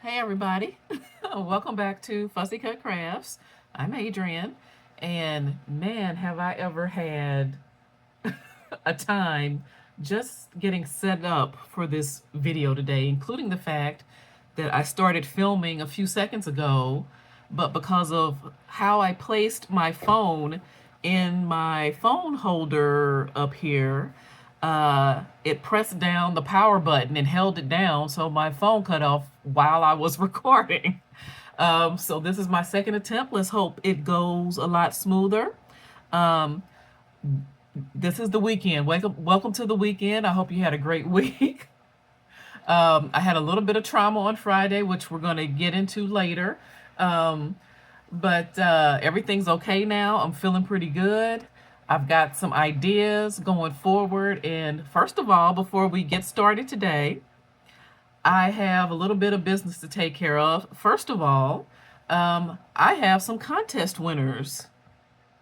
Hey everybody, welcome back to Fussy Cut Crafts. I'm Adrienne, and man, have I ever had a time just getting set up for this video today, including the fact that I started filming a few seconds ago, but because of how I placed my phone in my phone holder up here, it pressed down the power button and held it down, so my phone cut off while I was recording. So this is my second attempt. Let's hope it goes a lot smoother. Um, this is the weekend. Welcome to the weekend. I hope you had a great week. I had a little bit of trauma on Friday, which we're going to get into later. Um, but everything's okay now. I'm feeling pretty good. I've got some ideas going forward. And first of all, before we get started today, I have a little bit of business to take care of. First of all, I have some contest winners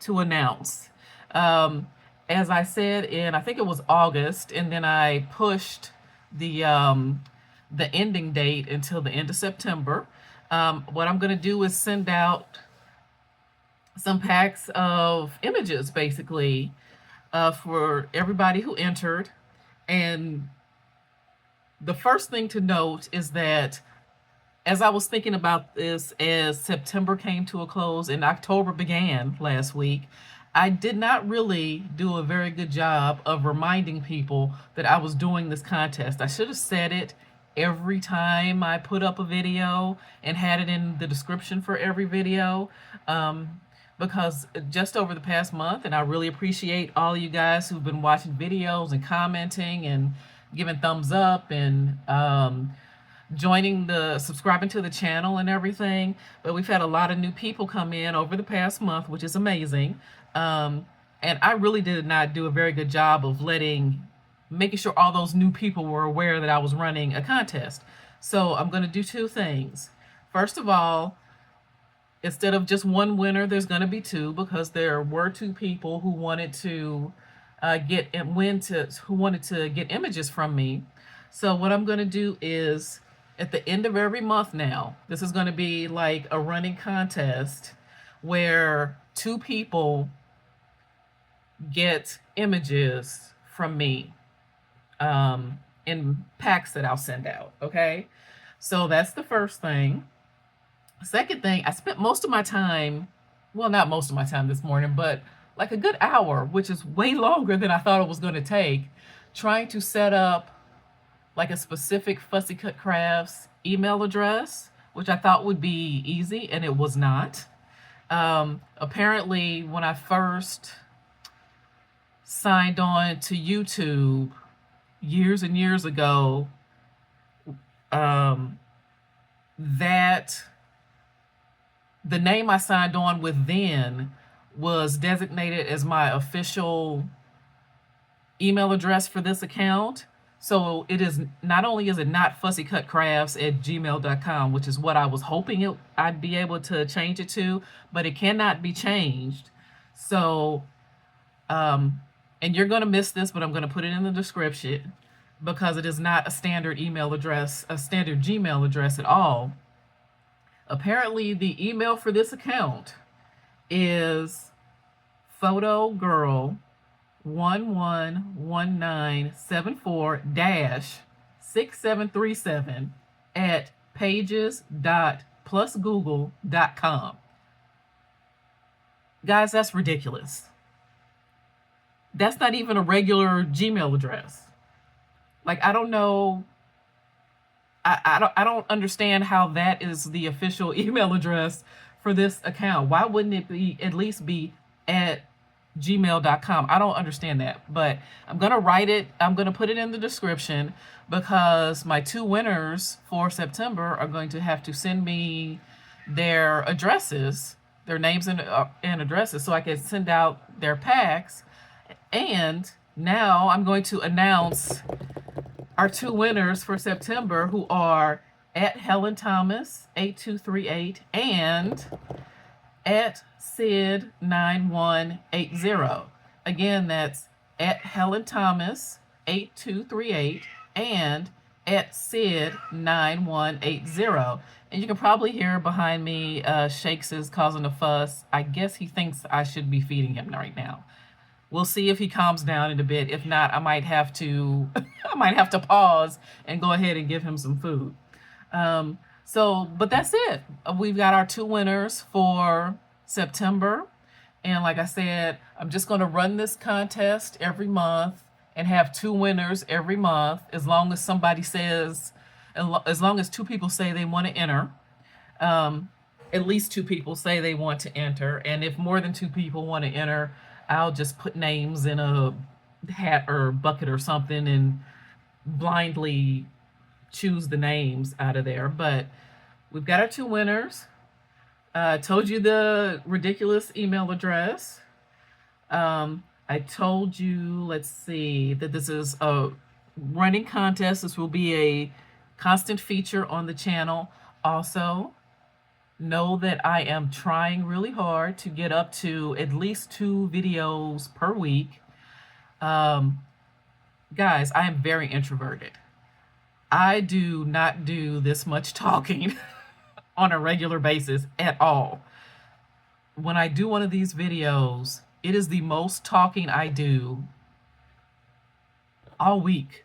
to announce. Um, as I said in, I think it was August, and then I pushed the ending date until the end of September. What I'm going to do is send out some packs of images, basically, for everybody who entered. And the first thing to note is that as I was thinking about this, as September came to a close and October began last week, I did not really do a very good job of reminding people that I was doing this contest. I should have said it every time I put up a video and had it in the description for every video. Because just over the past month, and I really appreciate all you guys who've been watching videos and commenting and giving thumbs up and subscribing to the channel and everything. But we've had a lot of new people come in over the past month, which is amazing. And I really did not do a very good job of making sure all those new people were aware that I was running a contest. So I'm going to do two things. First of all, instead of just one winner, there's going to be two, because there were two people who wanted to get images from me. So what I'm going to do is, at the end of every month now, this is going to be like a running contest where two people get images from me in packs that I'll send out. Okay, so that's the first thing. Second thing, I spent most of my time, well, not most of my time this morning, but like a good hour, which is way longer than I thought it was going to take, trying to set up like a specific Fussy Cut Crafts email address, which I thought would be easy, and it was not. Apparently, when I first signed on to YouTube years and years ago, that the name I signed on with then was designated as my official email address for this account. So it is not only is it not fussycutcrafts@gmail.com, which is what I was hoping I'd be able to change it to, but it cannot be changed. So, and you're going to miss this, but I'm going to put it in the description, because it is not a standard email address, a standard Gmail address at all. Apparently, the email for this account is photogirl111974-6737 at pages.plusgoogle.com. Guys, that's ridiculous. That's not even a regular Gmail address. Like, I don't know. I don't understand how that is the official email address for this account. Why wouldn't it be at least be at gmail.com? I don't understand that, but I'm going to write it. I'm going to put it in the description, because my two winners for September are going to have to send me their addresses, their names and addresses, so I can send out their packs. And now I'm going to announce our two winners for September, who are at Helen Thomas 8238 and at Sid 9180. Again, that's at Helen Thomas 8238 and at Sid9180. And you can probably hear behind me, Shakes is causing a fuss. I guess he thinks I should be feeding him right now. We'll see if he calms down in a bit. If not, I might have to I might have to pause and go ahead and give him some food. But that's it. We've got our two winners for September. And like I said, I'm just going to run this contest every month and have two winners every month as long as somebody says, as long as two people say they want to enter. At least two people say they want to enter. And if more than two people want to enter, I'll just put names in a hat or bucket or something and blindly choose the names out of there. But we've got our two winners. Told you the ridiculous email address. I told you, let's see, that this is a running contest. This will be a constant feature on the channel. Also, know that I am trying really hard to get up to at least 2 videos per week. Guys, I am very introverted. I do not do this much talking on a regular basis at all. When I do one of these videos, it is the most talking I do all week.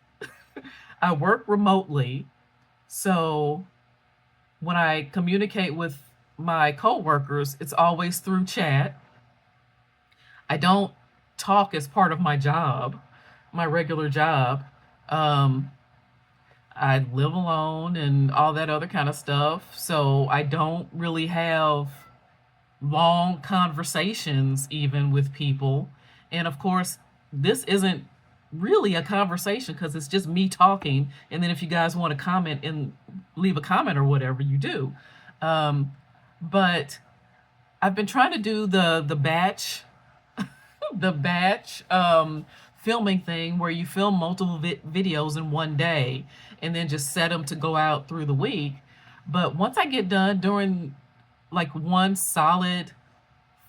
I work remotely, so when I communicate with my coworkers, it's always through chat. I don't talk as part of my job, my regular job. I live alone and all that other kind of stuff, so I don't really have long conversations even with people. And of course, this isn't really a conversation because it's just me talking. And then if you guys want to comment and leave a comment or whatever, you do. But I've been trying to do the batch filming thing where you film multiple videos in one day and then just set them to go out through the week. But once I get done during like one solid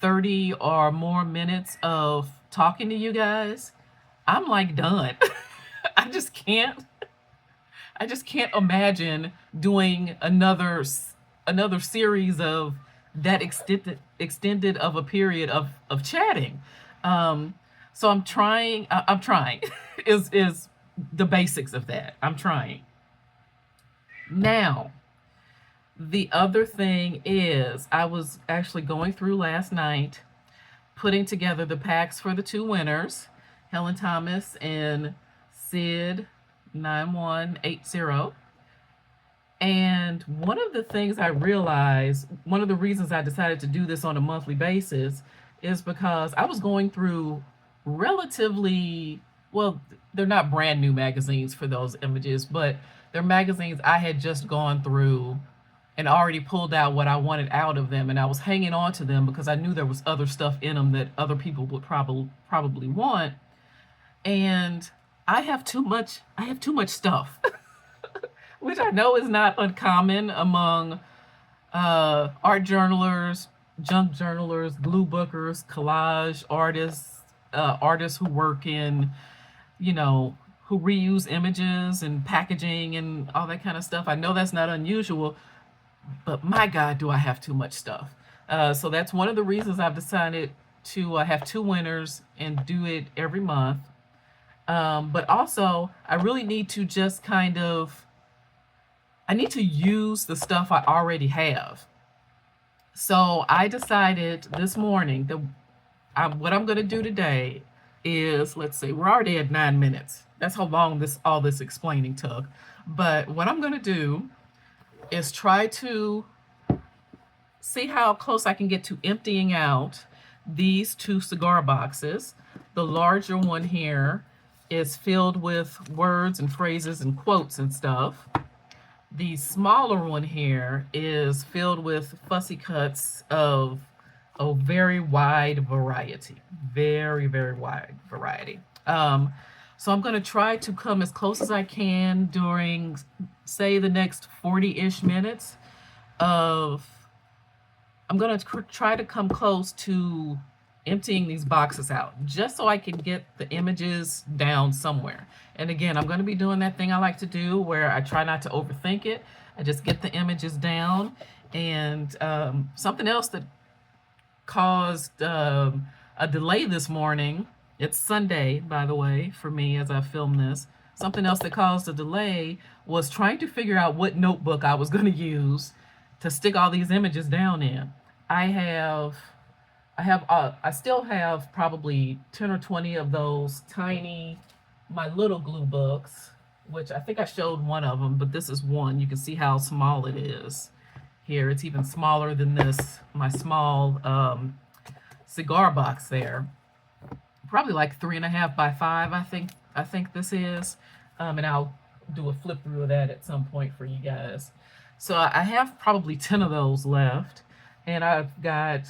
30 or more minutes of talking to you guys, I'm like done. I just can't imagine doing another series of that extended of a period of chatting. So I'm trying is the basics of that. I'm trying. Now, the other thing is I was actually going through last night, putting together the packs for the two winners, Helen Thomas and Sid 9180. And one of the things I realized, one of the reasons I decided to do this on a monthly basis is because I was going through relatively, well, they're not brand new magazines for those images, but they're magazines I had just gone through and already pulled out what I wanted out of them, and I was hanging on to them because I knew there was other stuff in them that other people would probably want. And I have too much stuff, which I know is not uncommon among art journalers, junk journalers, glue bookers, collage artists, artists who work in, who reuse images and packaging and all that kind of stuff. I know that's not unusual, but my God, do I have too much stuff. So that's one of the reasons I've decided to have two winners and do it every month. But also, I really need to just I need to use the stuff I already have. So I decided this morning that what I'm going to do today is, let's see, we're already at 9 minutes. That's how long all this explaining took. But what I'm going to do is try to see how close I can get to emptying out these two cigar boxes. The larger one here is filled with words and phrases and quotes and stuff. The smaller one here is filled with fussy cuts of a very wide variety. Very, very wide variety. So I'm going to try to come as close as I can during, say, the next 40-ish minutes I'm going to try to come close to emptying these boxes out just so I can get the images down somewhere. And again, I'm going to be doing that thing I like to do where I try not to overthink it. I just get the images down. And something else that caused a delay this morning. It's Sunday, by the way, for me as I film this. Something else that caused a delay was trying to figure out what notebook I was going to use to stick all these images down in. I have I still have probably 10 or 20 of those tiny, my little glue books, which I think I showed one of them, but this is one. You can see how small it is here. It's even smaller than this, my small cigar box there. Probably like 3.5 by 5, I think this is. And I'll do a flip through of that at some point for you guys. So I have probably 10 of those left. And I've got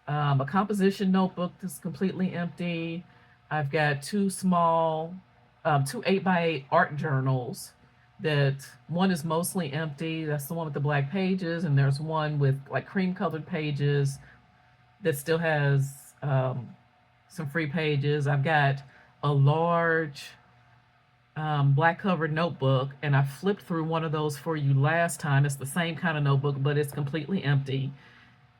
a composition notebook that's completely empty. I've got two 8x8 art journals that one is mostly empty. That's the one with the black pages, and there's one with like cream colored pages that still has some free pages. I've got a large black covered notebook, and I flipped through one of those for you last time. It's the same kind of notebook, but it's completely empty.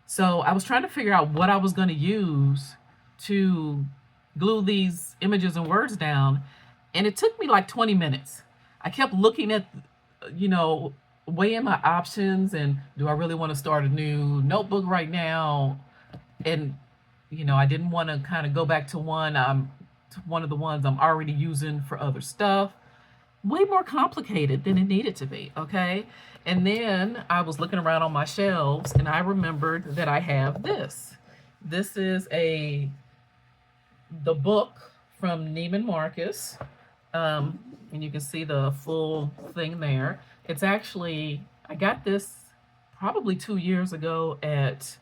So I was trying to figure out what I was going to use to glue these images and words down, and it took me like 20 minutes. I kept looking at, weighing my options, and do I really want to start a new notebook right now? And I didn't want to kind of go back to one of the ones I'm already using for other stuff. Way more complicated than it needed to be, okay? And then I was looking around on my shelves, and I remembered that I have this. This is the book from Neiman Marcus, and you can see the full thing there. It's actually, I got this probably 2 years ago at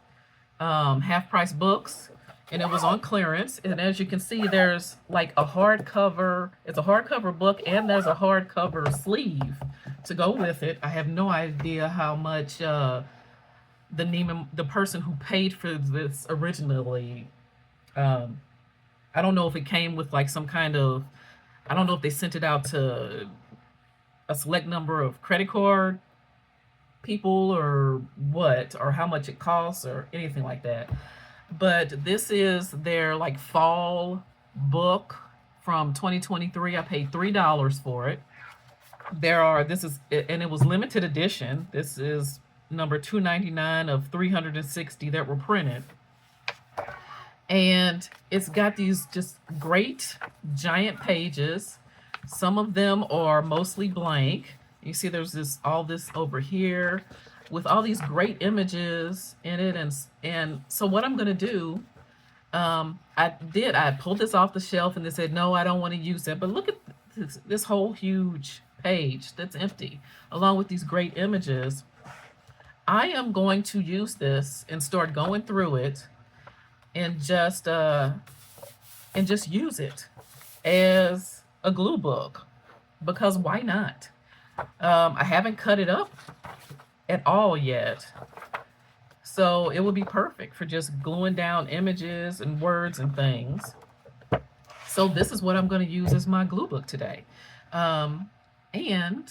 Half Price Books, and it was on clearance. And as you can see, there's like a hardcover. It's a hardcover book, and there's a hardcover sleeve to go with it. I have no idea how much the person who paid for this originally. I don't know if it came with like some kind of. I don't know if they sent it out to a select number of credit card people or what, or how much it costs or anything like that. But this is their like fall book from 2023. I paid $3 for it. And it was limited edition. This is number 299 of 360 that were printed. And it's got these just great giant pages. Some of them are mostly blank. You see there's all this over here with all these great images in it. And so what I'm going to do, I pulled this off the shelf, and they said, no, I don't want to use it. But look at this whole huge page that's empty, along with these great images. I am going to use this and start going through it and just use it as a glue book, because why not? I haven't cut it up at all yet, so it would be perfect for just gluing down images and words and things. So this is what I'm going to use as my glue book today. And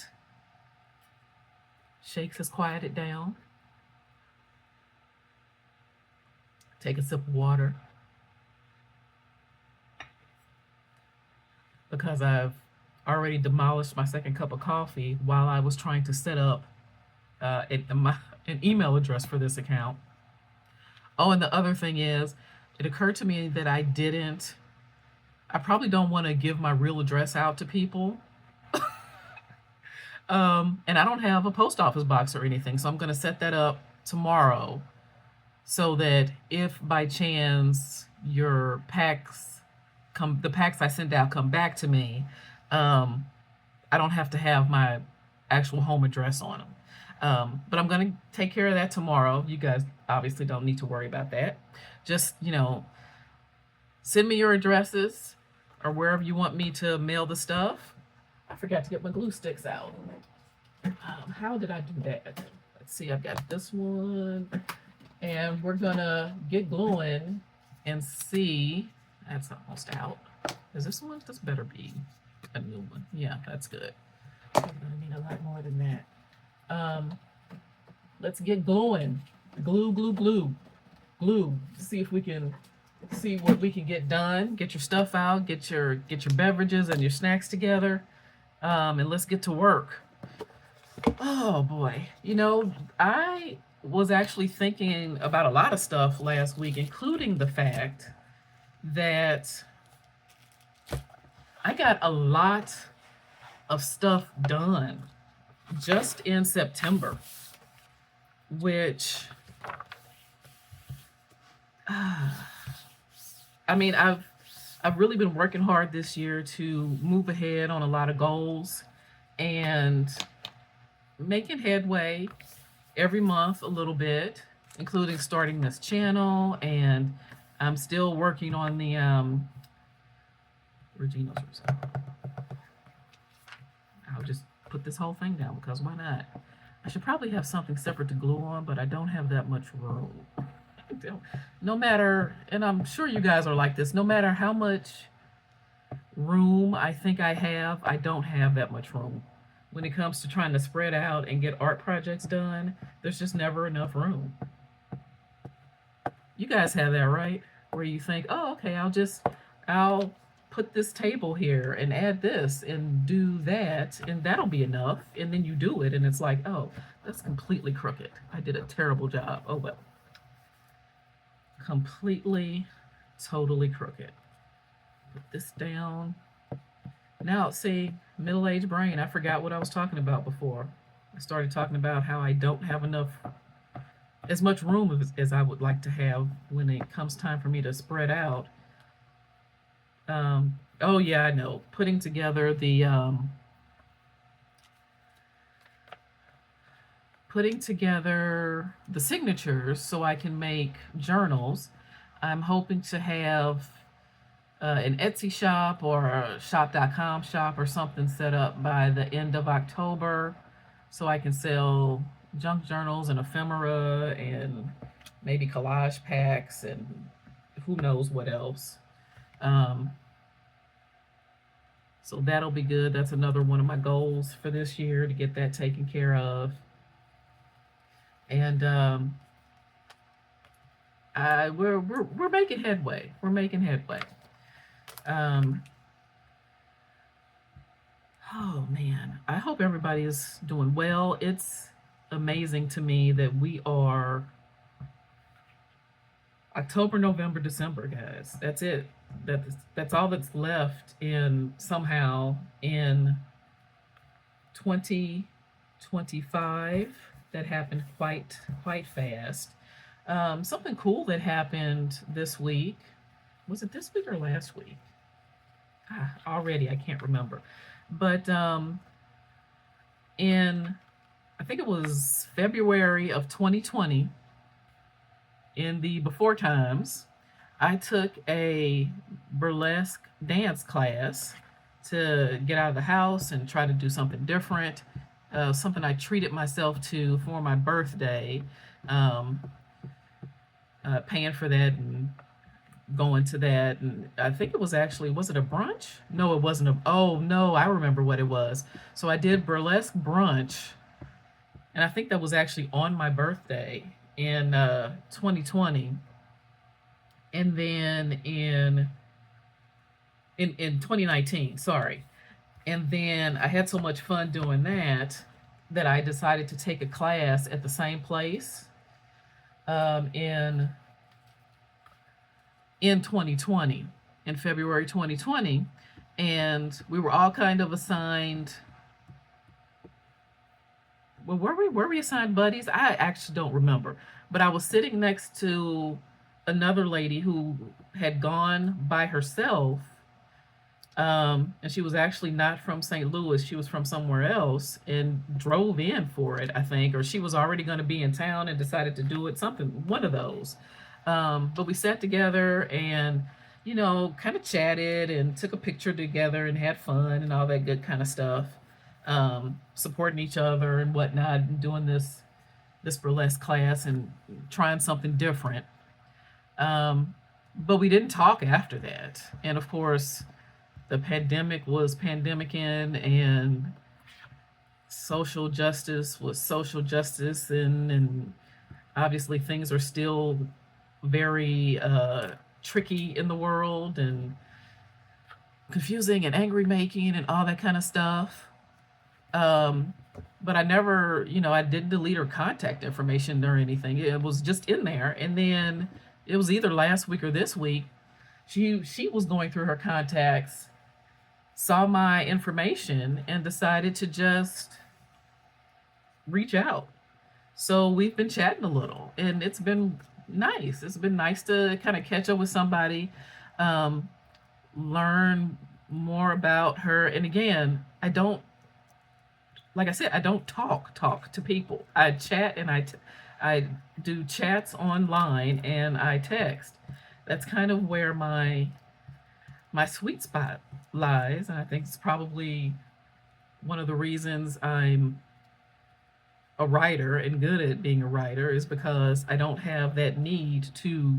Shakes has quieted down. Take a sip of water, because I've already demolished my second cup of coffee while I was trying to set up an email address for this account. Oh, and the other thing is, it occurred to me that I probably don't want to give my real address out to people. And I don't have a post office box or anything, so I'm going to set that up tomorrow, so that if by chance the packs I send out come back to me, I don't have to have my actual home address on them. But I'm going to take care of that tomorrow. You guys obviously don't need to worry about that. Just, send me your addresses or wherever you want me to mail the stuff. I forgot to get my glue sticks out. How did I do that? Let's see, I've got this one. And we're going to get gluing and see. That's almost out. Is this one? This better be a new one. Yeah, that's good. I'm gonna need a lot more than that. Let's get gluing. Glue, glue, glue, glue. See if we can see what we can get done. Get your stuff out. Get your beverages and your snacks together. And let's get to work. Oh boy. I was actually thinking about a lot of stuff last week, including the fact that I got a lot of stuff done just in September, which I mean, I've really been working hard this year to move ahead on a lot of goals and making headway every month a little bit, including starting this channel, and I'm still working on the Regina's Rousseau. I'll just put this whole thing down because why not? I should probably have something separate to glue on, but I don't have that much room. No matter, and I'm sure you guys are like this, no matter how much room I think I have, I don't have that much room. When it comes to trying to spread out and get art projects done, there's just never enough room. You guys have that, right? Where you think, oh, okay, I'll put this table here and add this and do that, and that'll be enough. And then you do it, and it's like, oh, that's completely crooked. I did a terrible job. Oh, well. Completely, totally crooked. Put this down. Now, see, middle-aged brain, I forgot what I was talking about before. I started talking about how I don't have as much room as I would like to have when it comes time for me to spread out. Oh yeah, I know. Putting together the signatures so I can make journals. I'm hoping to have an Etsy shop or a shop.com shop or something set up by the end of October so I can sell junk journals and ephemera and maybe collage packs and who knows what else. So that'll be good. That's another one of my goals for this year, to get that taken care of. And we're making headway. We're making headway. Oh man, I hope everybody is doing well. It's amazing to me that we are October, November, December, guys. That's it. That's all that's left in 2025. That happened quite fast. Something cool that happened this week. Was it this week or last week? Already I can't remember. But in, I think it was February of 2020, in the before times, I took a burlesque dance class to get out of the house and try to do something different, something I treated myself to for my birthday, paying for that and going to that. And I think it was actually, was it a brunch? No, it wasn't oh no, I remember what it was. So I did burlesque brunch, and I think that was actually on my birthday in 2020. And then in 2019, sorry. And then I had so much fun doing that I decided to take a class at the same place in 2020, in February 2020. And we were all kind of assigned, well, were we assigned buddies? I actually don't remember. But I was sitting next to another lady who had gone by herself, and she was actually not from St. Louis. She was from somewhere else and drove in for it, I think, or she was already going to be in town and decided to do it, one of those. But we sat together and, kind of chatted and took a picture together and had fun and all that good kind of stuff, supporting each other and whatnot, and doing this burlesque class and trying something different. but we didn't talk after that. And of course, the pandemic was pandemicing, and social justice was social justice, and obviously things are still very tricky in the world, and confusing and angry making and all that kind of stuff. Um, but I never, I didn't delete her contact information or anything. It was just in there. And then it was either last week or this week. She was going through her contacts, saw my information, and decided to just reach out. So we've been chatting a little, and it's been nice. It's been nice to kind of catch up with somebody, um, learn more about her. And again, I don't, like I said, I don't talk to people. I chat, and I do chats online, and I text. That's kind of where my sweet spot lies, and I think it's probably one of the reasons I'm a writer and good at being a writer, is because I don't have that need to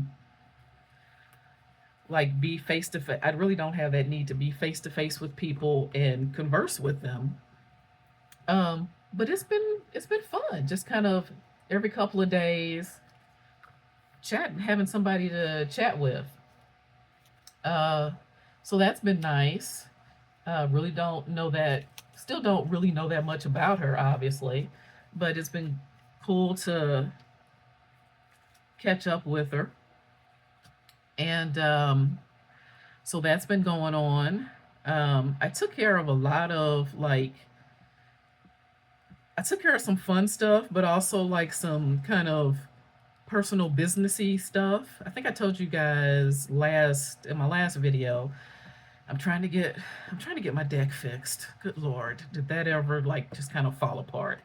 like be face to face. I really don't have that need to be face to face with people and converse with them. But it's been fun. Just kind of every couple of days, chatting, having somebody to chat with. Uh, so that's been nice. Really don't know that. Still don't really know that much about her, obviously, but it's been cool to catch up with her. And so that's been going on. I took care of a lot of like I took care of some fun stuff, but also like some kind of personal businessy stuff. I think I told you guys last in my last video. I'm trying to get I'm trying to get my deck fixed. Good lord, did that ever like just kind of fall apart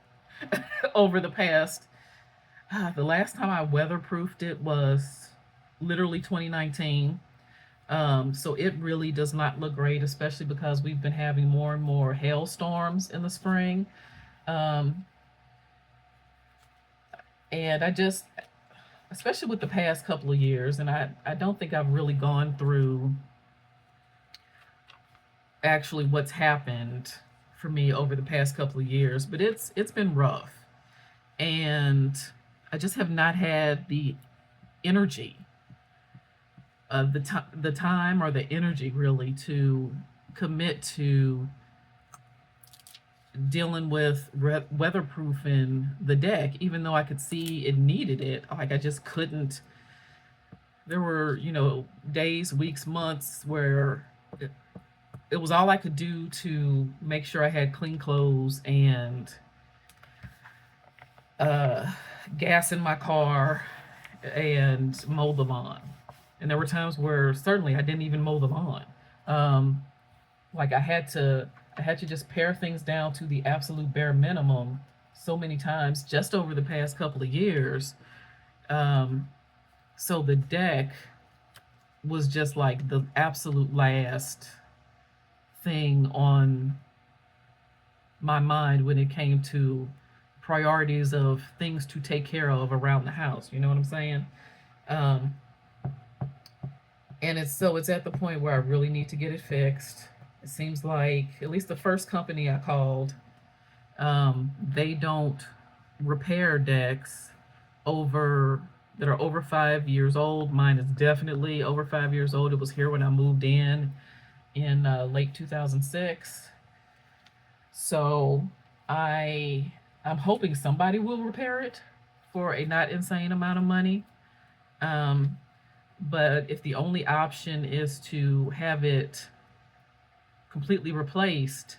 over the past? The last time I weatherproofed it was literally 2019. So it really does not look great, especially because we've been having more and more hailstorms in the spring. Um, and I just, especially with the past couple of years, and I don't think I've really gone through actually what's happened for me over the past couple of years, but it's been rough, and I just have not had the energy, the time or the energy really to commit to dealing with weatherproofing the deck, even though I could see it needed it. Like I just couldn't. There were days, weeks, months where it was all I could do to make sure I had clean clothes and uh, gas in my car and mow the lawn. And there were times where certainly I didn't even mow the lawn. Um, like I had to just pare things down to the absolute bare minimum so many times just over the past couple of years. Um, so the deck was just like the absolute last thing on my mind when it came to priorities of things to take care of around the house. You know what I'm saying? Um, and it's at the point where I really need to get it fixed. It seems like at least the first company I called, they don't repair decks over that are over 5 years old. Mine is definitely over 5 years old. It was here when I moved in late 2006. So I I'm hoping somebody will repair it for a not insane amount of money. Um, but if the only option is to have it completely replaced,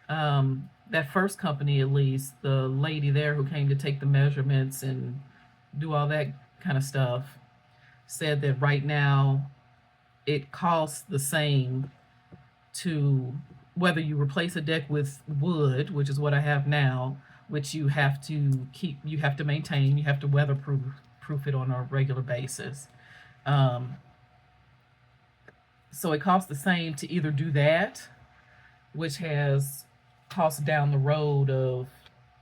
that first company, at least, the lady there who came to take the measurements and do all that kind of stuff, said that right now it costs the same to whether you replace a deck with wood, which is what I have now, which you have to maintain, you have to weatherproof it on a regular basis. Um, so it costs the same to either do that, which has costs down the road of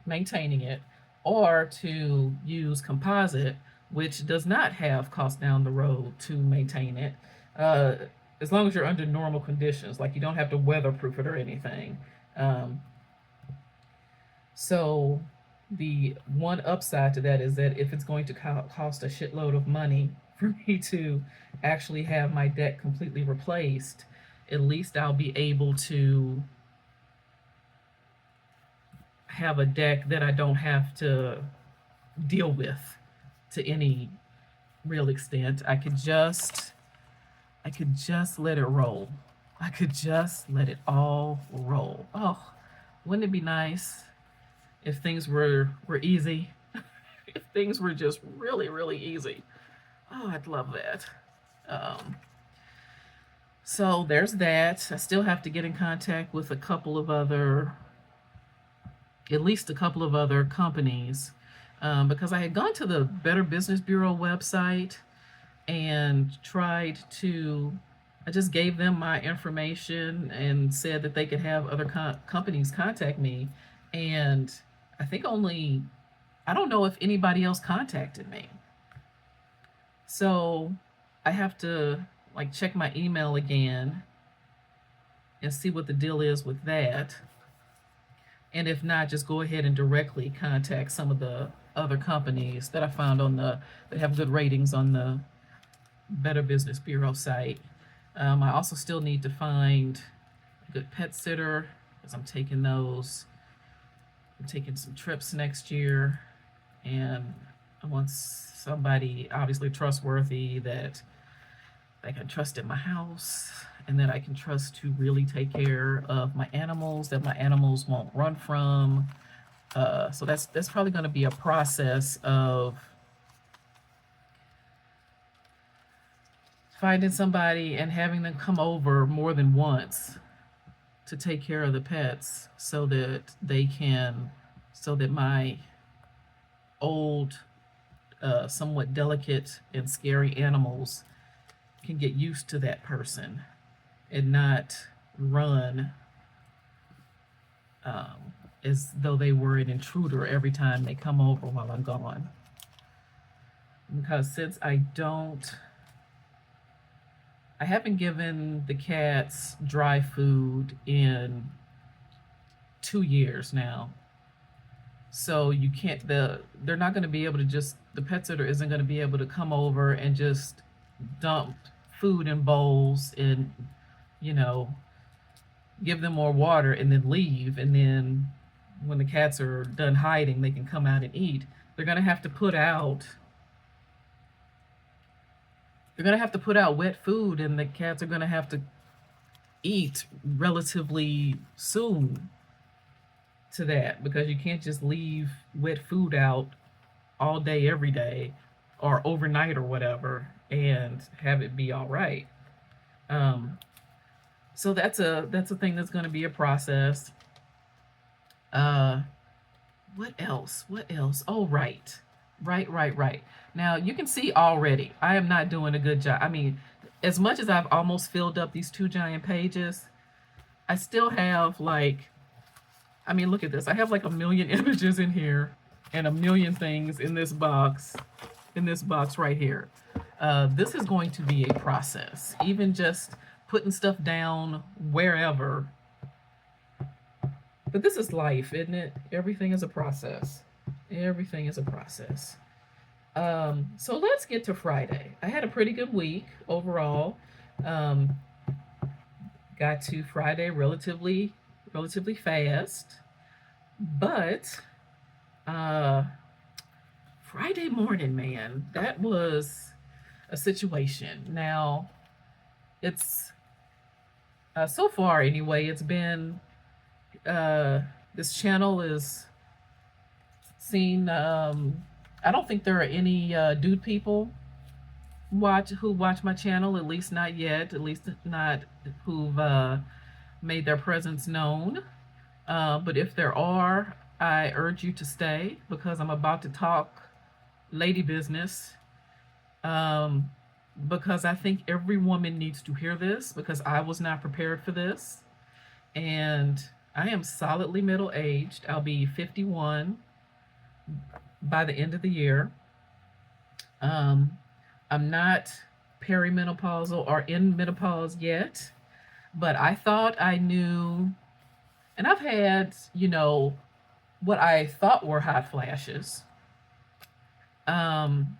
maintaining it, or to use composite, which does not have cost down the road to maintain it. Uh, as long as you're under normal conditions, like you don't have to weatherproof it or anything. Um, so the one upside to that is that if it's going to cost a shitload of money for me to actually have my deck completely replaced, at least I'll be able to have a deck that I don't have to deal with to any real extent. I could just let it roll. I could just let it all roll. Oh, wouldn't it be nice if things were easy? If things were just really, really easy. Oh, I'd love that. Um, so there's that. I still have to get in contact with a couple of other, at least a couple of other companies, because I had gone to the Better Business Bureau website and tried to. I just gave them my information and said that they could have other companies contact me, and I think only I don't know if anybody else contacted me. So I have to like check my email again and see what the deal is with that. And if not, just go ahead and directly contact some of the other companies that I found on the that have good ratings on the Better Business Bureau site. I also still need to find a good pet sitter because I'm taking those. I'm taking some trips next year, and I want somebody obviously trustworthy that I can trust in my house and that I can trust to really take care of my animals that my animals won't run from. So that's probably going to be a process of finding somebody and having them come over more than once to take care of the pets so that so that my old, somewhat delicate and scary animals can get used to that person and not run as though they were an intruder every time they come over while I'm gone. Because since I haven't given the cats dry food in 2 years now. So you can't they're not going to be able to just the pet sitter isn't going to be able to come over and just dump food in bowls and you know give them more water and then leave, and then when the cats are done hiding they can come out and eat. They're going to have to put out wet food, and the cats are going to have to eat relatively soon to that, because you can't just leave wet food out all day every day or overnight or whatever and have it be all right. um, so that's a thing that's going to be a process. uh, what else? Oh, right. Now you can see already I am not doing a good job. I mean, as much as I've almost filled up these two giant pages, I still have like, I mean, look at this. I have like a million images in here and a million things in this box right here. This is going to be a process. Even just putting stuff down wherever. But this is life, isn't it? Everything is a process. Everything is a process. So let's get to Friday. I had a pretty good week overall. Um, got to Friday relatively fast, but uh, Friday morning, man, that was a situation. Now it's so far anyway. It's been this channel is seen. I don't think there are any dude people who watch my channel, at least not yet, at least not who've made their presence known. But if there are, I urge you to stay because I'm about to talk lady business. Um, because I think every woman needs to hear this because I was not prepared for this. And I am solidly middle aged. I'll be 51 by the end of the year. Um, I'm not perimenopausal or in menopause yet, but I thought I knew, and I've had, what I thought were hot flashes. Um,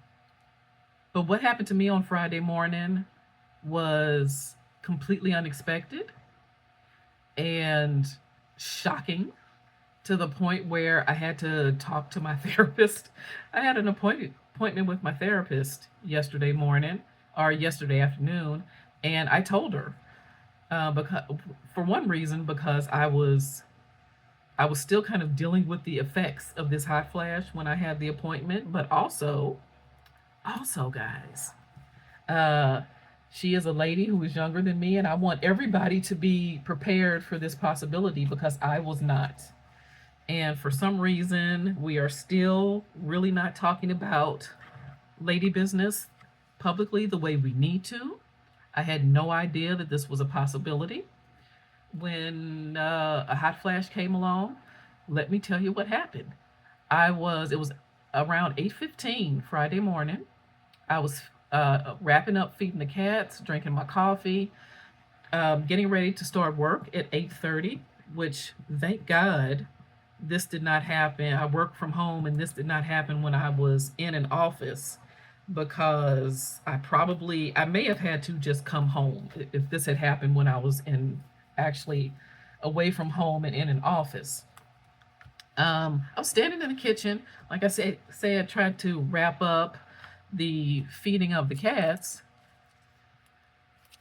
but what happened to me on Friday morning was completely unexpected and shocking to the point where I had to talk to my therapist. I had an appointment with my therapist yesterday morning or yesterday afternoon, and I told her because for one reason because I was still kind of dealing with the effects of this hot flash when I had the appointment, but also guys, uh, she is a lady who is younger than me, and I want everybody to be prepared for this possibility because I was not. And for some reason, we are still really not talking about lady business publicly the way we need to. I had no idea that this was a possibility. When a hot flash came along, let me tell you what happened. It was around 8:15 Friday morning. I was wrapping up feeding the cats, drinking my coffee, getting ready to start work at 8:30, which thank God this did not happen. I work from home, and this did not happen when I was in an office because I may have had to just come home if this had happened when I was in actually away from home and in an office. I was standing in the kitchen, like I said, tried to wrap up the feeding of the cats,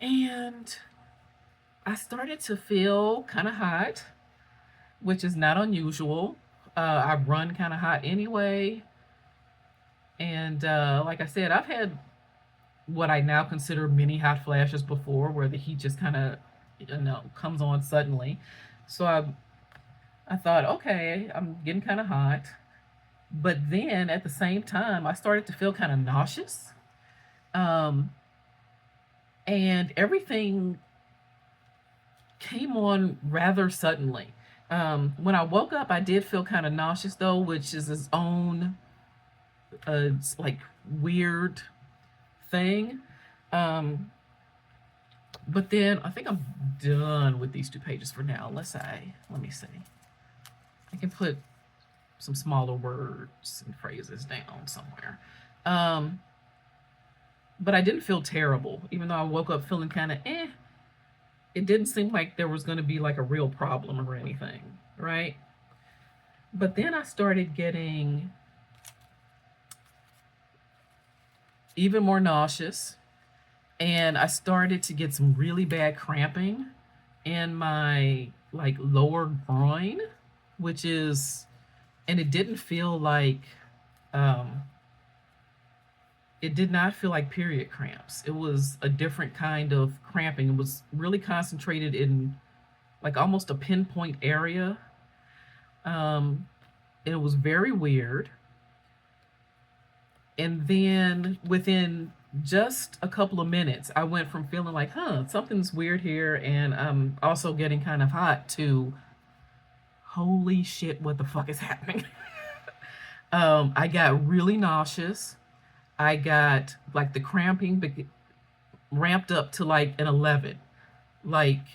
and I started to feel kind of hot, which is not unusual. I run kind of hot anyway. And like I said, I've had what I now consider mini hot flashes before, where the heat just kind of, comes on suddenly. So I thought, okay, I'm getting kind of hot. But then at the same time, I started to feel kind of nauseous. Um, and everything came on rather suddenly. When I woke up, I did feel kind of nauseous though, which is its own like weird thing. Um, but then I think I'm done with these two pages for now. Let me see. I can put some smaller words and phrases down somewhere. Um, but I didn't feel terrible, even though I woke up feeling kind of eh. It didn't seem like there was going to be like a real problem or anything, right? But then I started getting even more nauseous, and I started to get some really bad cramping in my like lower groin, which is, and um it did not feel like period cramps. It was a different kind of cramping. It was really concentrated in like almost a pinpoint area. Um, and it was very weird. And then within just a couple of minutes, I went from feeling like, something's weird here, and I'm also getting kind of hot to, holy shit, what the fuck is happening? I got really nauseous. I got like the cramping ramped up to like an 11. Like,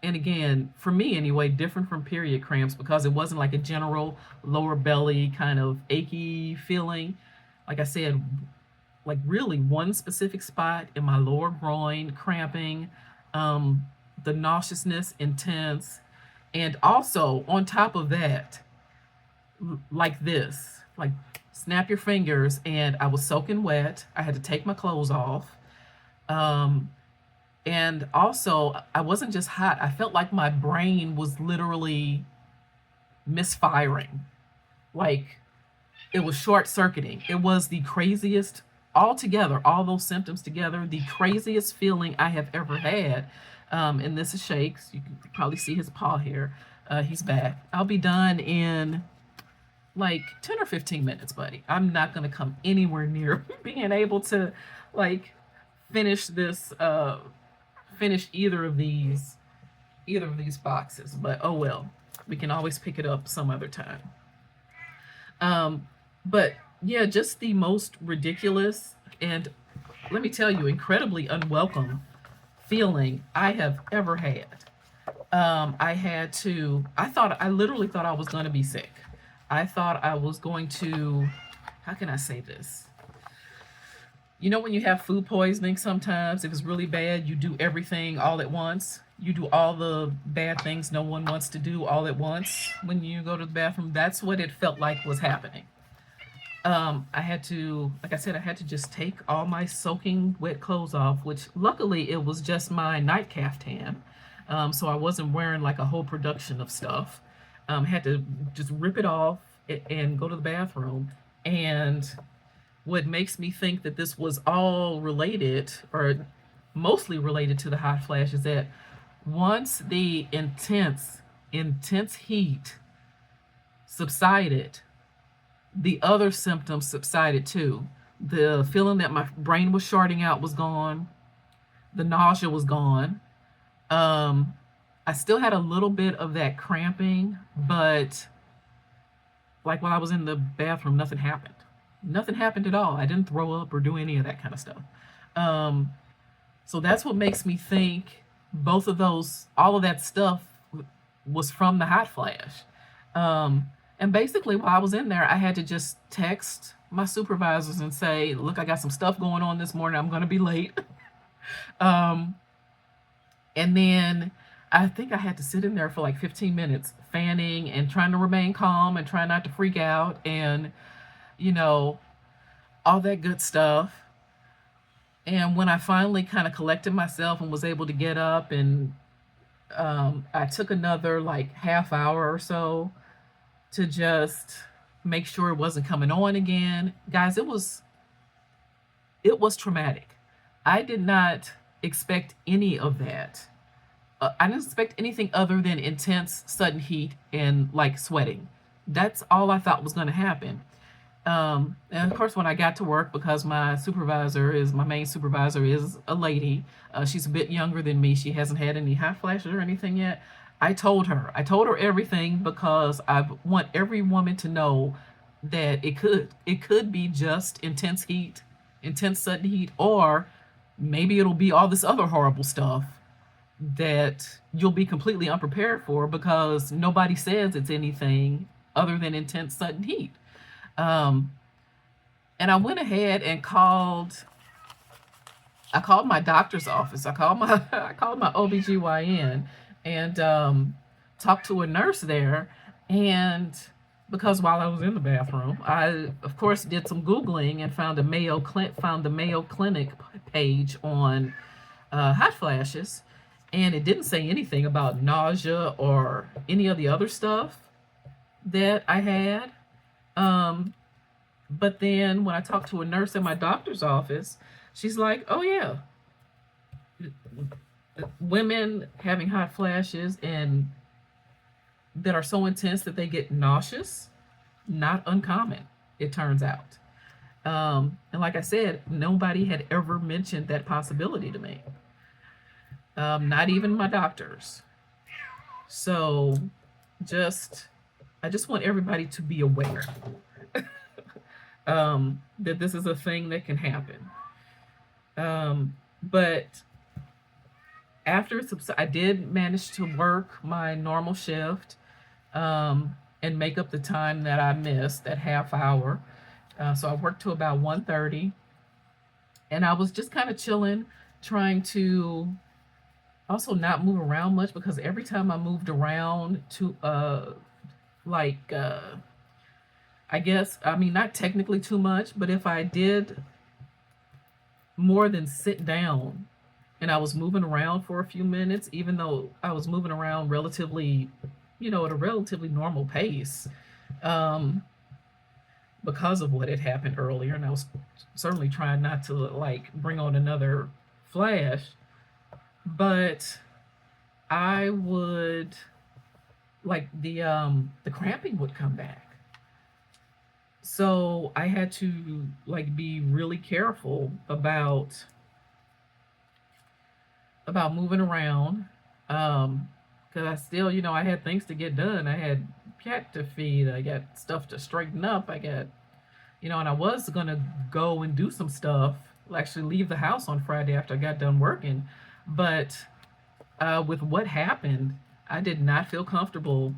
and again, for me anyway, different from period cramps because it wasn't like a general lower belly kind of achy feeling. Like I said, like really one specific spot in my lower groin cramping, um, the nauseousness intense, and also on top of that, like this, like snap your fingers, and I was soaking wet. I had to take my clothes off. Um, and also, I wasn't just hot, I felt like my brain was literally misfiring. Like it was short circuiting. It was the craziest, all together, all those symptoms together, the craziest feeling I have ever had. And this is Shakes. You can probably see his paw here. He's back. I'll be done in like 10 or 15 minutes, buddy. I'm not going to come anywhere near being able to like finish this, finish either of these boxes, but oh well, we can always pick it up some other time. Um, but Yeah, just the most ridiculous and, let me tell you, incredibly unwelcome feeling I have ever had. I literally thought I was going to be sick. I thought I was going to, how can I say this? You know, when you have food poisoning, sometimes if it's really bad, you do everything all at once. You do all the bad things no one wants to do all at once when you go to the bathroom. That's what it felt like was happening. I had to, like I said, I had to just take all my soaking wet clothes off, which luckily it was just my night caftan. So I wasn't wearing like a whole production of stuff. Had to just rip it off and go to the bathroom. And what makes me think that this was all related, or mostly related to the hot flash, is that once the intense heat subsided, the other symptoms subsided too. The feeling that my brain was shorting out was gone. The nausea was gone. Um, I still had a little bit of that cramping, but like while I was in the bathroom, nothing happened. Nothing happened at all. I didn't throw up or do any of that kind of stuff. Um, so that's what makes me think both of those, all of that stuff was from the hot flash. Um, and basically, while I was in there, I had to just text my supervisors and say, look, I got some stuff going on this morning. I'm going to be late. um, and then I think I had to sit in there for like 15 minutes, fanning and trying to remain calm and trying not to freak out and, you know, all that good stuff. And when I finally kind of collected myself and was able to get up, and I took another like half hour or so to just make sure it wasn't coming on again. Guys, it was traumatic. I did not expect any of that. I didn't expect anything other than intense sudden heat and like sweating. That's all I thought was going to happen. And of course, when I got to work, because my main supervisor is a lady, she's a bit younger than me. She hasn't had any hot flashes or anything yet. I told her everything because I want every woman to know that it could be just intense heat, intense sudden heat, or maybe it'll be all this other horrible stuff that you'll be completely unprepared for because nobody says it's anything other than intense sudden heat. Um, and I went ahead and I called my doctor's office. I called my OBGYN and talked to a nurse there. And because while I was in the bathroom, I of course did some Googling and found the Mayo Clinic page on hot flashes. And it didn't say anything about nausea or any of the other stuff that I had. Um, but then when I talked to a nurse in my doctor's office, she's like, "Oh yeah, women having hot flashes and that are so intense that they get nauseous, not uncommon, it turns out." And like I said, nobody had ever mentioned that possibility to me, not even my doctors. So, just I just want everybody to be aware that this is a thing that can happen. But after I did manage to work my normal shift, and make up the time that I missed, that half hour. So I worked to about 1:30, and I was just kind of chilling, trying to also not move around much because every time I moved around to like I guess, I mean, not technically too much, but if I did more than sit down and I was moving around for a few minutes, even though I was moving around relatively, at a relatively normal pace, um, because of what had happened earlier, and I was certainly trying not to like bring on another flash, but I would like the cramping would come back. So I had to like be really careful about moving around. Because I still, I had things to get done. I had cat to feed. I got stuff to straighten up. I got And I was gonna go and do some stuff, actually leave the house on Friday after I got done working, but with what happened, I did not feel comfortable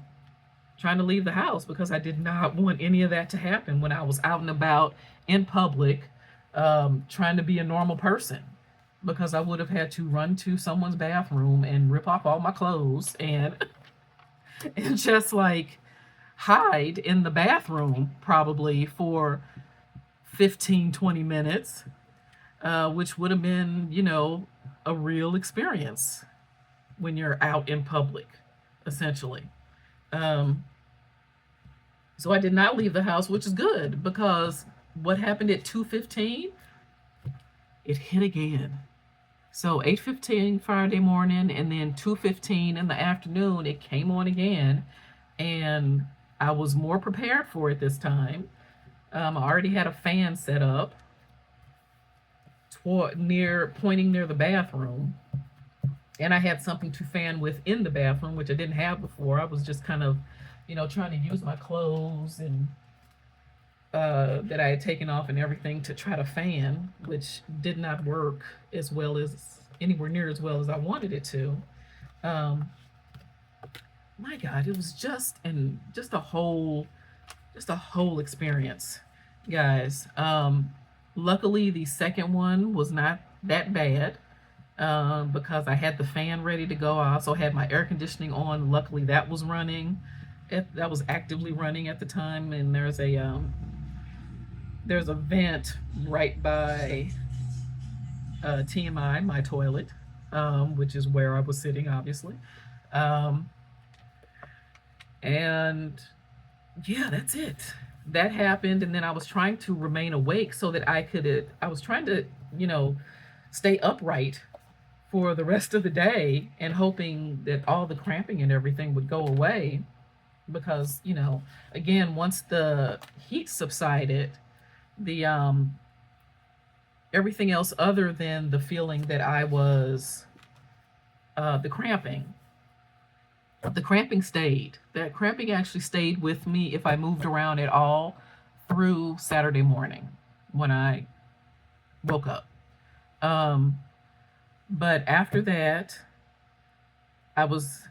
trying to leave the house because I did not want any of that to happen when I was out and about in public, trying to be a normal person. Because I would have had to run to someone's bathroom and rip off all my clothes and and just like hide in the bathroom probably for 15, 20 minutes, which would have been, a real experience when you're out in public, essentially. Um, so I did not leave the house, which is good because what happened at 2:15, it hit again. So 8:15 Friday morning and then 2:15 in the afternoon, it came on again, and I was more prepared for it this time. I already had a fan set up pointing near the bathroom, and I had something to fan with in the bathroom, which I didn't have before. I was just kind of, trying to use my clothes and that I had taken off and everything to try to fan, which did not work as well as anywhere near as well as I wanted it to. Um, my God, it was just a whole experience, guys. Luckily, the second one was not that bad because I had the fan ready to go. I also had my air conditioning on. Luckily, that was running. That was actively running at the time, and there's a vent right by TMI, my toilet, which is where I was sitting, obviously. Um, and yeah, that's it. That happened, and then I was trying to remain awake so that I was trying to, you know, stay upright for the rest of the day and hoping that all the cramping and everything would go away because, again, once the heat subsided, the everything else other than the feeling that I was the cramping. The cramping stayed. That cramping actually stayed with me if I moved around at all through Saturday morning when I woke up. Um, but after that, I was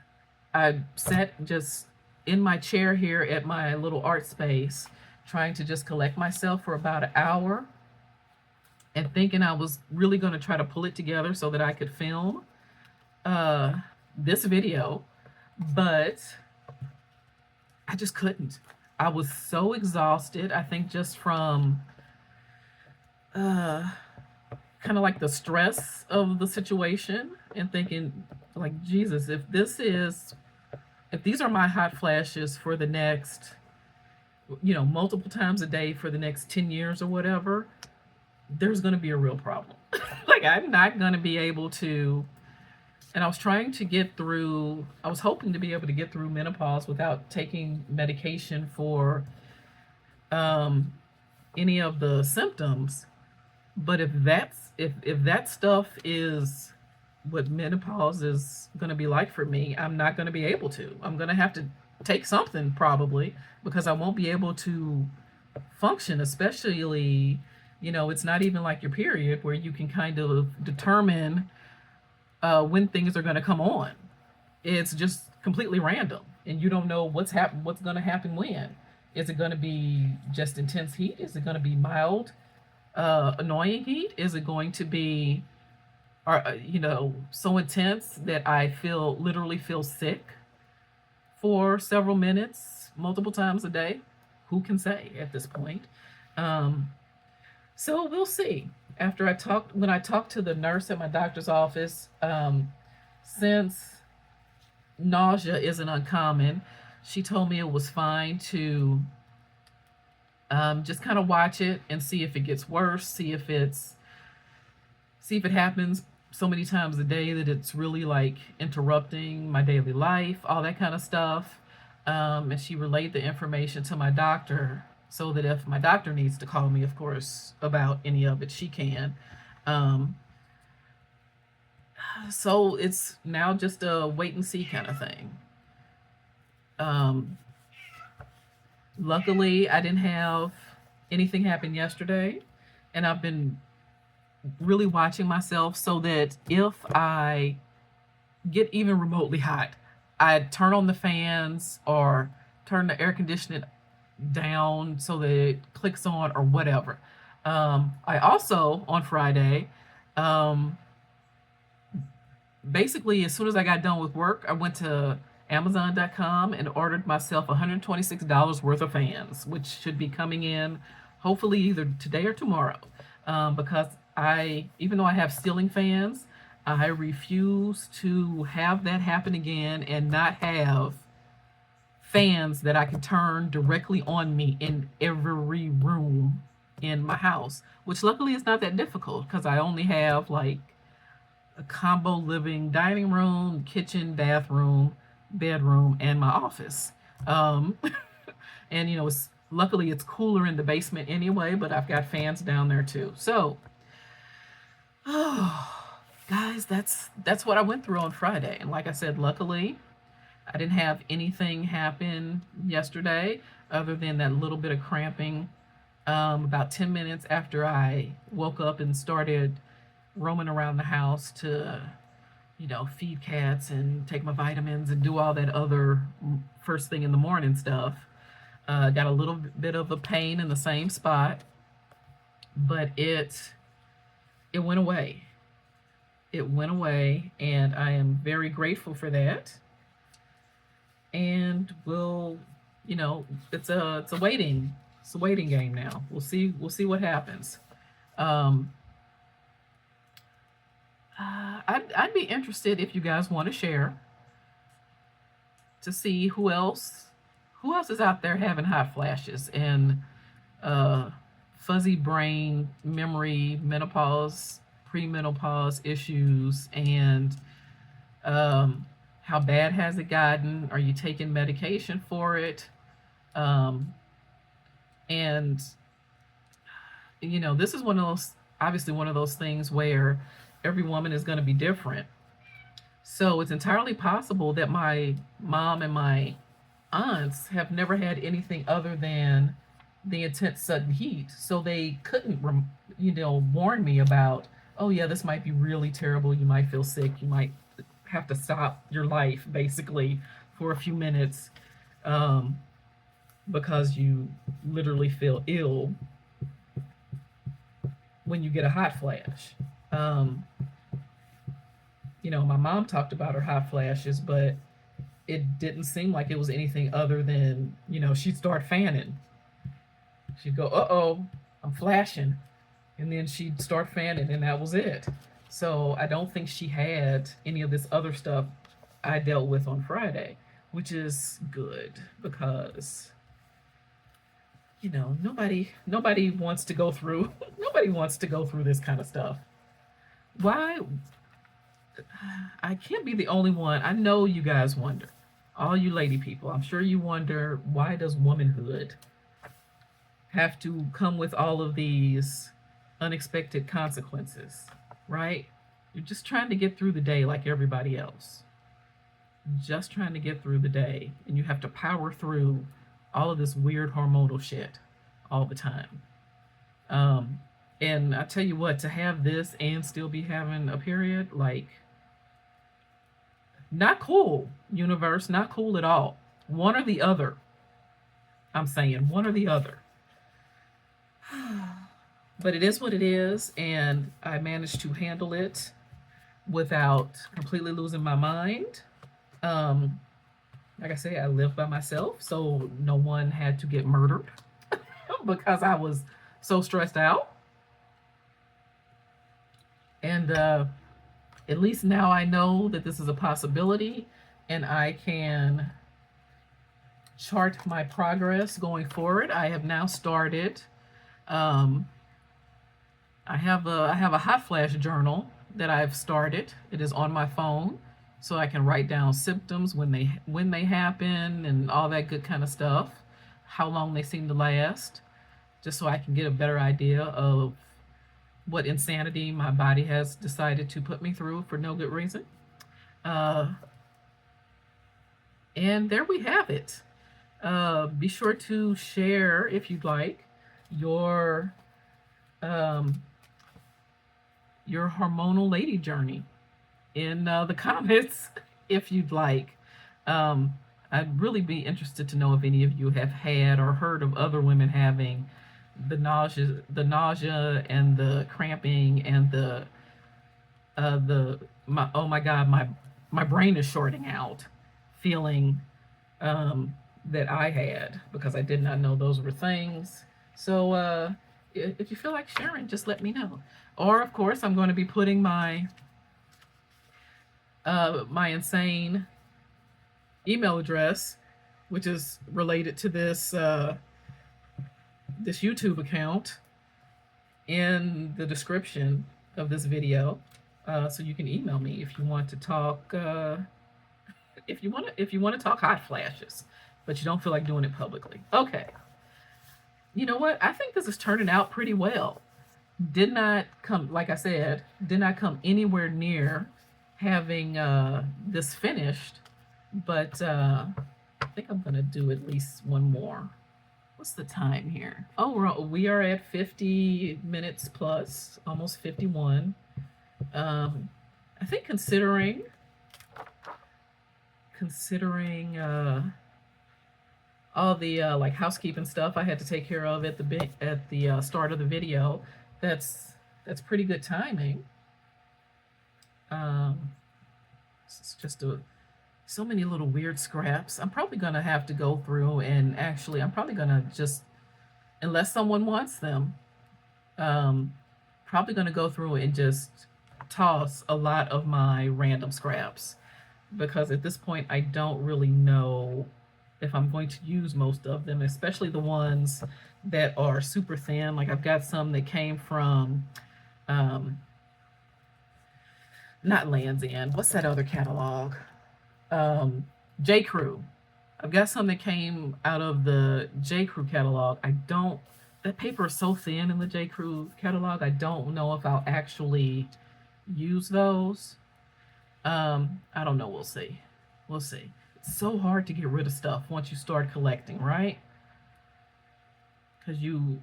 I sat just in my chair here at my little art space, trying to just collect myself for about an hour and thinking I was really going to try to pull it together so that I could film uh, this video, but I just couldn't. I was so exhausted. I think just from uh, kind of like the stress of the situation and thinking, like, Jesus, if these are my hot flashes for the next, multiple times a day for the next 10 years or whatever, there's going to be a real problem. Like, I'm not going to be able to. And I was trying to I was hoping to be able to get through menopause without taking medication for um, any of the symptoms. But if that stuff is what menopause is going to be like for me, I'm not going to be able to. I'm going to have to take something probably because I won't be able to function, especially, it's not even like your period where you can kind of determine when things are going to come on. It's just completely random, and you don't know what's going to happen when. Is it going to be just intense heat? Is it going to be mild, annoying heat? Is it going to be, so intense that I literally feel sick for several minutes, multiple times a day? Who can say at this point? Um, so we'll see. When I talked to the nurse at my doctor's office, since nausea isn't uncommon, she told me it was fine to just kind of watch it and see if it gets worse, see if it happens so many times a day that it's really like interrupting my daily life, all that kind of stuff. And she relayed the information to my doctor so that if my doctor needs to call me, of course, about any of it, she can. Um, so it's now just a wait and see kind of thing. Um, Luckily, I didn't have anything happened yesterday. And I've been really watching myself so that if I get even remotely hot, I turn on the fans or turn the air conditioning down so that it clicks on or whatever. I also, on Friday, um, basically, as soon as I got done with work, I went to Amazon.com and ordered myself $126 worth of fans, which should be coming in hopefully either today or tomorrow. Because even though I have ceiling fans, I refuse to have that happen again and not have fans that I can turn directly on me in every room in my house, which luckily is not that difficult because I only have like a combo living dining room, kitchen, bathroom, bedroom, and my office. Um, and luckily it's cooler in the basement anyway, but I've got fans down there too. So, oh, guys, that's what I went through on Friday. And like I said, luckily I didn't have anything happen yesterday other than that little bit of cramping about 10 minutes after I woke up and started roaming around the house to, feed cats and take my vitamins and do all that other first thing in the morning stuff. Got a little bit of a pain in the same spot, but it went away. It went away, and I am very grateful for that. And it's a waiting game now. We'll see what happens. Um, I'd be interested if you guys want to share to see who else is out there having hot flashes and uh, fuzzy brain, memory, menopause, premenopause issues, and how bad has it gotten? Are you taking medication for it? Um, and this is one of those things where every woman is going to be different. So it's entirely possible that my mom and my aunts have never had anything other than the intense sudden heat. So they couldn't, warn me about, oh, yeah, this might be really terrible. You might feel sick. You might have to stop your life basically for a few minutes um, because you literally feel ill when you get a hot flash. Um, my mom talked about her hot flashes, but it didn't seem like it was anything other than, she'd start fanning. She'd go, uh oh, I'm flashing. And then she'd start fanning, and that was it. So I don't think she had any of this other stuff I dealt with on Friday, which is good because, nobody wants to go through nobody wants to go through this kind of stuff. Why? I can't be the only one. I know you guys wonder. All you lady people, I'm sure you wonder, why does womanhood have to come with all of these unexpected consequences, right? You're just trying to get through the day like everybody else. Just trying to get through the day, and you have to power through all of this weird hormonal shit all the time. Um, and I tell you what, to have this and still be having a period, like, not cool, universe, not cool at all. One or the other. I'm saying one or the other. But it is what it is, and I managed to handle it without completely losing my mind. Um, like I say, I live by myself, so no one had to get murdered because I was so stressed out. And at least now I know that this is a possibility, and I can chart my progress going forward. I have now started. Um, I have a hot flash journal that I've started. It is on my phone, so I can write down symptoms when they happen and all that good kind of stuff, how long they seem to last, just so I can get a better idea of what insanity my body has decided to put me through for no good reason. Uh, and there we have it. Be sure to share if you'd like. your um, your hormonal lady journey in the comments if you'd like. Um, I'd really be interested to know if any of you have had or heard of other women having the nausea and the cramping and the my oh my god, my brain is shorting out feeling that I had because I did not know those were things. So if you feel like sharing, just let me know. Or of course, I'm going to be putting my insane email address, which is related to this YouTube account, in the description of this video, so you can email me if you want to talk. If you want to talk hot flashes, but you don't feel like doing it publicly. Okay. You know what? I think this is turning out pretty well. Did not come, like I said, did not come anywhere near having this finished, but I think I'm gonna do at least one more. What's the time here? Oh, we are at 50 minutes plus, almost 51. I think considering all the like housekeeping stuff I had to take care of at the start of the video, that's pretty good timing. It's just so many little weird scraps. I'm probably gonna have to go through and actually, I'm probably gonna just, unless someone wants them, probably gonna go through and just toss a lot of my random scraps, because at this point I don't really know if I'm going to use most of them, especially the ones that are super thin. Like I've got some that came from not Land's End. What's that other catalog? J. Crew. I've got some that came out of the J. Crew catalog. That paper is so thin in the J. Crew catalog, I don't know if I'll actually use those. I don't know. We'll see. We'll see. It's so hard to get rid of stuff once you start collecting, right? Because you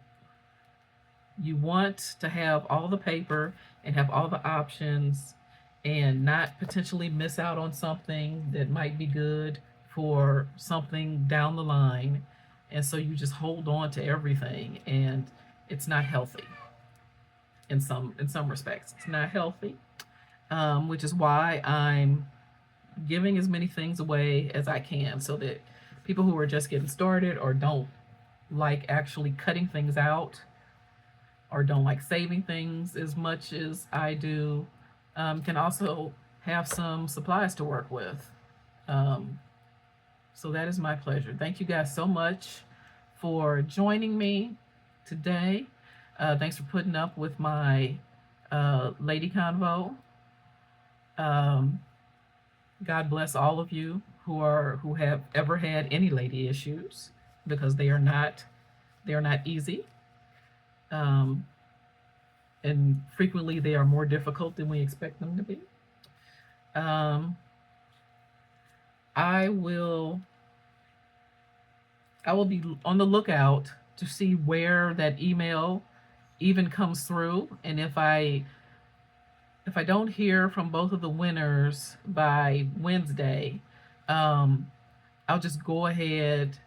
want to have all the paper and have all the options and not potentially miss out on something that might be good for something down the line. And so you just hold on to everything, and it's not healthy. In some respects, it's not healthy, which is why I'm giving as many things away as I can, so that people who are just getting started or don't like actually cutting things out or don't like saving things as much as I do, can also have some supplies to work with. So that is my pleasure. Thank you guys so much for joining me today. Thanks for putting up with my lady convo. God bless all of you who have ever had any lady issues, because they are not easy. And frequently they are more difficult than we expect them to be. I will be on the lookout to see where that email even comes through, and if I don't hear from both of the winners by Wednesday, I'll just go ahead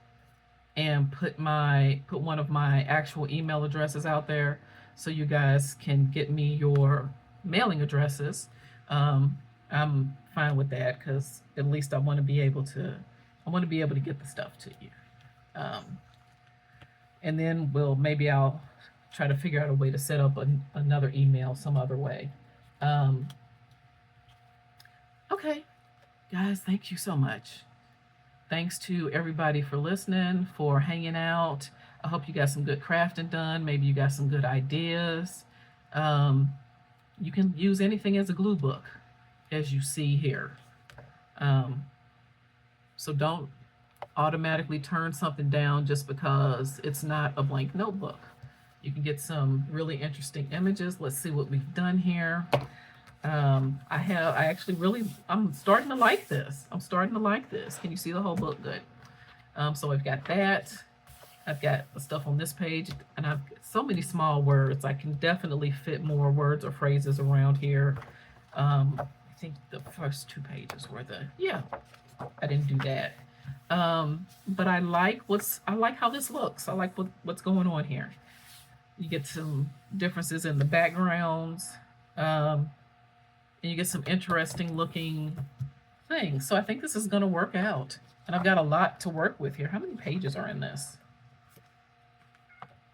and put one of my actual email addresses out there, so you guys can get me your mailing addresses. I'm fine with that, because at least I want to be able to get the stuff to you. And then maybe I'll try to figure out a way to set up another email some other way. Okay, guys, thank you so much. Thanks to everybody for listening, for hanging out. I hope you got some good crafting done. Maybe you got some good ideas. You can use anything as a glue book, as you see here. So don't automatically turn something down just because it's not a blank notebook. You can get some really interesting images. Let's see what we've done here. I'm starting to like this. Can you see the whole book? Good. So I've got that. I've got the stuff on this page, and I've got so many small words. I can definitely fit more words or phrases around here. I think the first 2 pages were yeah, I didn't do that. But I like how this looks. I like what's going on here. You get some differences in the backgrounds, and you get some interesting looking things. So I think this is going to work out. And I've got a lot to work with here. How many pages are in this?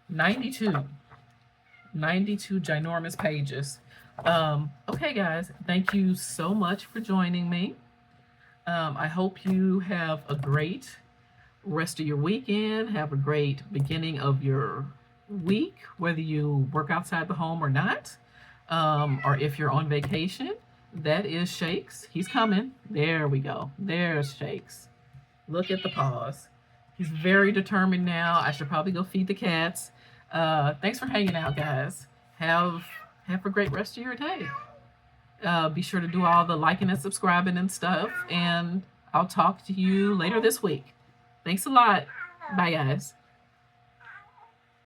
92. 92 ginormous pages. Okay, guys, thank you so much for joining me. I hope you have a great rest of your weekend. Have a great beginning of your week, whether you work outside the home or not, or if you're on vacation. That is Shakes. He's coming. There we go. There's Shakes. Look at the paws. He's very determined now. I should probably go feed the cats. Thanks for hanging out, guys. Have a great rest of your day. Be sure to do all the liking and subscribing and stuff. And I'll talk to you later this week. Thanks a lot. Bye, guys.